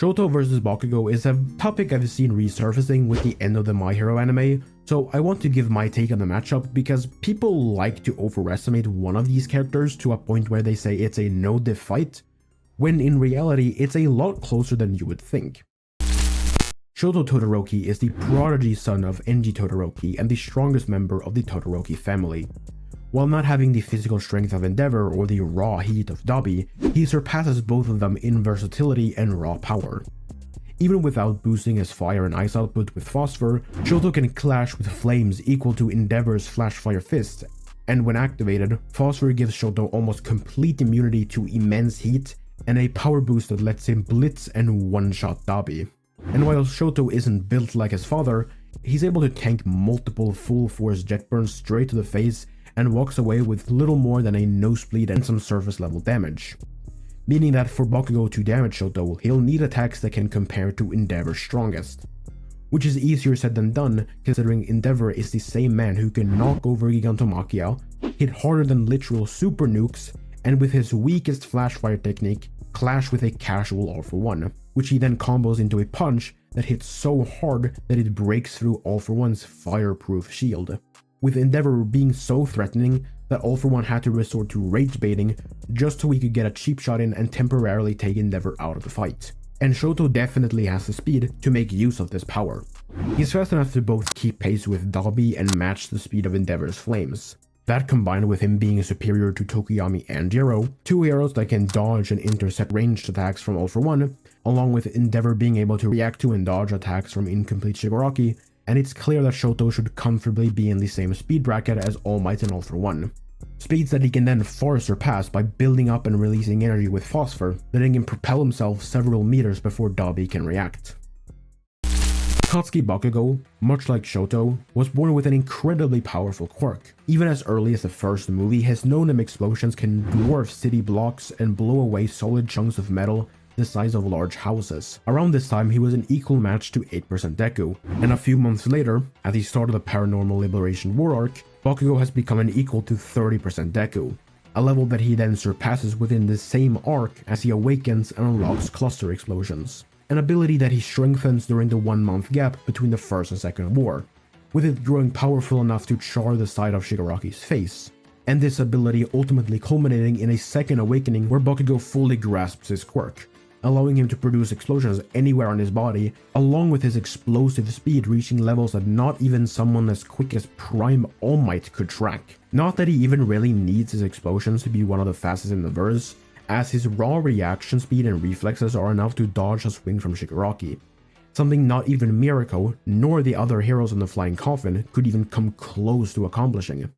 Shoto vs Bakugo is a topic I've seen resurfacing with the end of the My Hero anime, so I want to give my take on the matchup because people like to overestimate one of these characters to a point where they say it's a no-diff fight, when in reality it's a lot closer than you would think. Shoto Todoroki is the prodigy son of Enji Todoroki and the strongest member of the Todoroki family. While not having the physical strength of Endeavor or the raw heat of Dabi, he surpasses both of them in versatility and raw power. Even without boosting his fire and ice output with Phosphor, Shoto can clash with flames equal to Endeavor's Flash Fire Fist, and when activated, Phosphor gives Shoto almost complete immunity to immense heat and a power boost that lets him blitz and one-shot Dabi. And while Shoto isn't built like his father, he's able to tank multiple full-force jet burns straight to the face and walks away with little more than a nosebleed and some surface level damage. Meaning that for Bakugo to damage Shoto, he'll need attacks that can compare to Endeavor's strongest. Which is easier said than done, considering Endeavor is the same man who can knock over Gigantomachia, hit harder than literal super nukes, and with his weakest flash fire technique, clash with a casual All-for-One, which he then combos into a punch that hits so hard that it breaks through All-for-One's fireproof shield. With Endeavor being so threatening that All-for-One had to resort to rage baiting just so he could get a cheap shot in and temporarily take Endeavor out of the fight. And Shoto definitely has the speed to make use of this power. He's fast enough to both keep pace with Dabi and match the speed of Endeavor's flames. That combined with him being superior to Tokuyami and Jiro, two heroes that can dodge and intercept ranged attacks from All-for-One, along with Endeavor being able to react to and dodge attacks from incomplete Shigaraki, and it's clear that Shoto should comfortably be in the same speed bracket as All Might and All-for-One. Speeds that he can then far surpass by building up and releasing energy with Phosphor, letting him propel himself several meters before Dabi can react. Katsuki Bakugo, much like Shoto, was born with an incredibly powerful quirk. Even as early as the first movie, his no-name explosions can dwarf city blocks and blow away solid chunks of metal the size of large houses. Around this time, he was an equal match to 8% Deku, and a few months later, at the start of the Paranormal Liberation War arc, Bakugo has become an equal to 30% Deku, a level that he then surpasses within the same arc as he awakens and unlocks cluster explosions, an ability that he strengthens during the 1-month gap between the first and second war, with it growing powerful enough to char the side of Shigaraki's face. And this ability ultimately culminating in a second awakening where Bakugo fully grasps his quirk, allowing him to produce explosions anywhere on his body, along with his explosive speed reaching levels that not even someone as quick as Prime All Might could track. Not that he even really needs his explosions to be one of the fastest in the verse, as his raw reaction speed and reflexes are enough to dodge a swing from Shigaraki, something not even Mirako nor the other heroes in the Flying Coffin could even come close to accomplishing.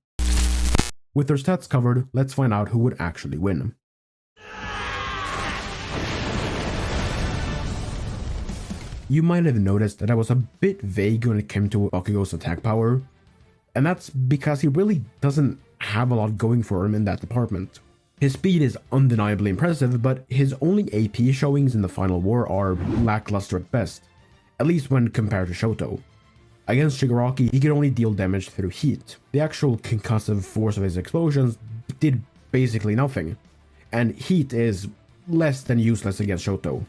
With their stats covered, let's find out who would actually win. You might have noticed that I was a bit vague when it came to Bakugo's attack power, and that's because he really doesn't have a lot going for him in that department. His speed is undeniably impressive, but his only AP showings in the final war are lackluster at best, at least when compared to Shoto. Against Shigaraki, he could only deal damage through heat. The actual concussive force of his explosions did basically nothing, and heat is less than useless against Shoto.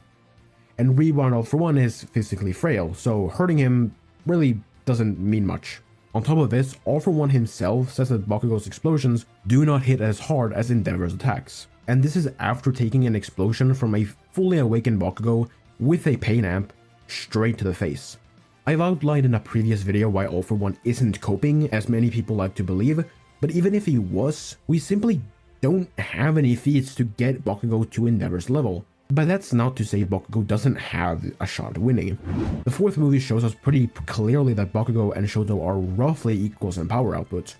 And Rewind All-for-One is physically frail, so hurting him really doesn't mean much. On top of this, All-for-One himself says that Bakugo's explosions do not hit as hard as Endeavor's attacks. And this is after taking an explosion from a fully awakened Bakugo with a pain amp straight to the face. I've outlined in a previous video why All-for-One isn't coping, as many people like to believe, but even if he was, we simply don't have any feats to get Bakugo to Endeavor's level. But that's not to say Bakugo doesn't have a shot at winning. The fourth movie shows us pretty clearly that Bakugo and Shoto are roughly equals in power output,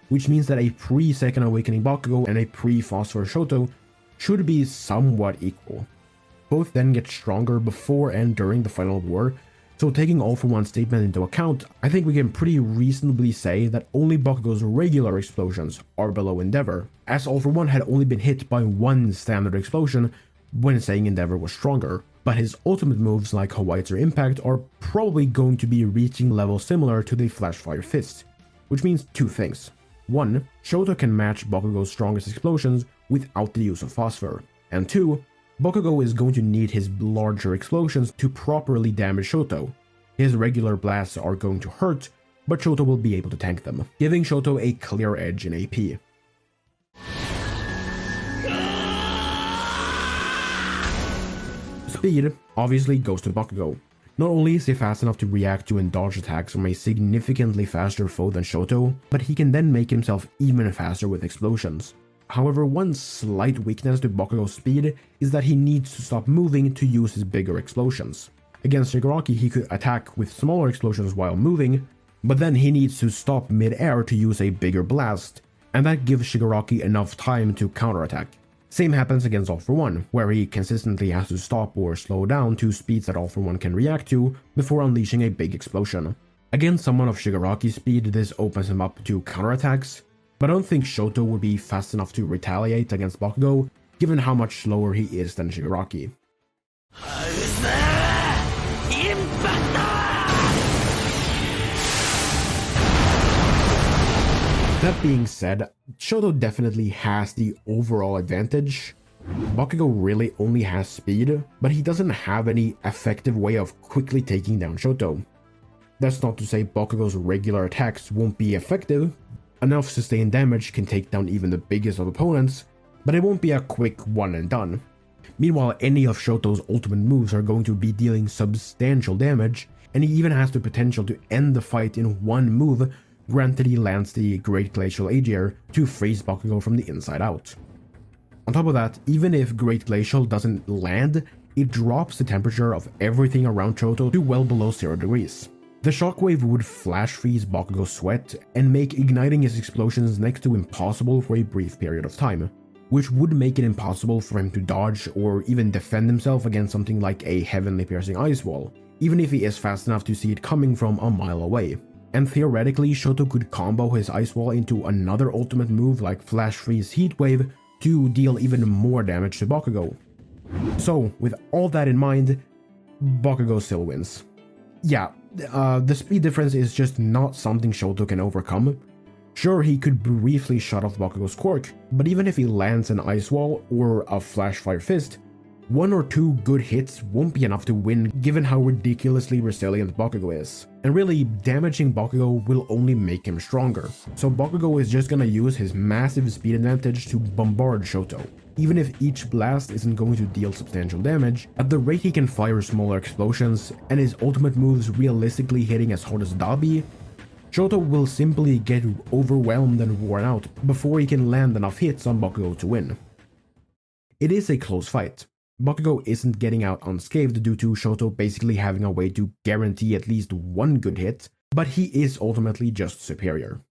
which means that a pre-Second Awakening Bakugo and a pre-Phosphor Shoto should be somewhat equal. Both then get stronger before and during the final war, so taking All-for-One's statement into account, I think we can pretty reasonably say that only Bakugo's regular explosions are below Endeavor, as All-for-One had only been hit by one standard explosion when saying Endeavor was stronger, but his ultimate moves like Howitzer Impact are probably going to be reaching levels similar to the Flash Fire Fist, which means two things. One, Shoto can match Bakugo's strongest explosions without the use of Phosphor, and two, Bakugo is going to need his larger explosions to properly damage Shoto. His regular blasts are going to hurt, but Shoto will be able to tank them, giving Shoto a clear edge in AP. Speed obviously goes to Bakugo. Not only is he fast enough to react to and dodge attacks from a significantly faster foe than Shoto, but he can then make himself even faster with explosions. However, one slight weakness to Bakugo's speed is that he needs to stop moving to use his bigger explosions. Against Shigaraki, he could attack with smaller explosions while moving, but then he needs to stop mid-air to use a bigger blast, and that gives Shigaraki enough time to counterattack. Same happens against All For One, where he consistently has to stop or slow down to speeds that All For One can react to before unleashing a big explosion. Against someone of Shigaraki's speed, this opens him up to counterattacks, but I don't think Shoto would be fast enough to retaliate against Bakugo, given how much slower he is than Shigaraki. That being said, Shoto definitely has the overall advantage. Bakugo really only has speed, but he doesn't have any effective way of quickly taking down Shoto. That's not to say Bakugo's regular attacks won't be effective. Enough sustained damage can take down even the biggest of opponents, but it won't be a quick one and done. Meanwhile, any of Shoto's ultimate moves are going to be dealing substantial damage, and he even has the potential to end the fight in one move, granted he lands the Great Glacial Aegir to freeze Bakugo from the inside out. On top of that, even if Great Glacial doesn't land, it drops the temperature of everything around Shoto to well below 0 degrees. The shockwave would flash freeze Bakugo's sweat and make igniting his explosions next to impossible for a brief period of time, which would make it impossible for him to dodge or even defend himself against something like a heavenly piercing ice wall, even if he is fast enough to see it coming from a mile away. And theoretically, Shoto could combo his ice wall into another ultimate move like Flash Freeze Heatwave to deal even more damage to Bakugo. So, with all that in mind, Bakugo still wins. Yeah, the speed difference is just not something Shoto can overcome. Sure, he could briefly shut off Bakugo's quirk, but even if he lands an ice wall or a Flash Fire Fist, 1 or 2 good hits won't be enough to win given how ridiculously resilient Bakugo is. And really, damaging Bakugo will only make him stronger. So Bakugo is just gonna use his massive speed advantage to bombard Shoto. Even if each blast isn't going to deal substantial damage, at the rate he can fire smaller explosions and his ultimate moves realistically hitting as hard as Dabi, Shoto will simply get overwhelmed and worn out before he can land enough hits on Bakugo to win. It is a close fight. Bakugo isn't getting out unscathed due to Shoto basically having a way to guarantee at least one good hit, but he is ultimately just superior.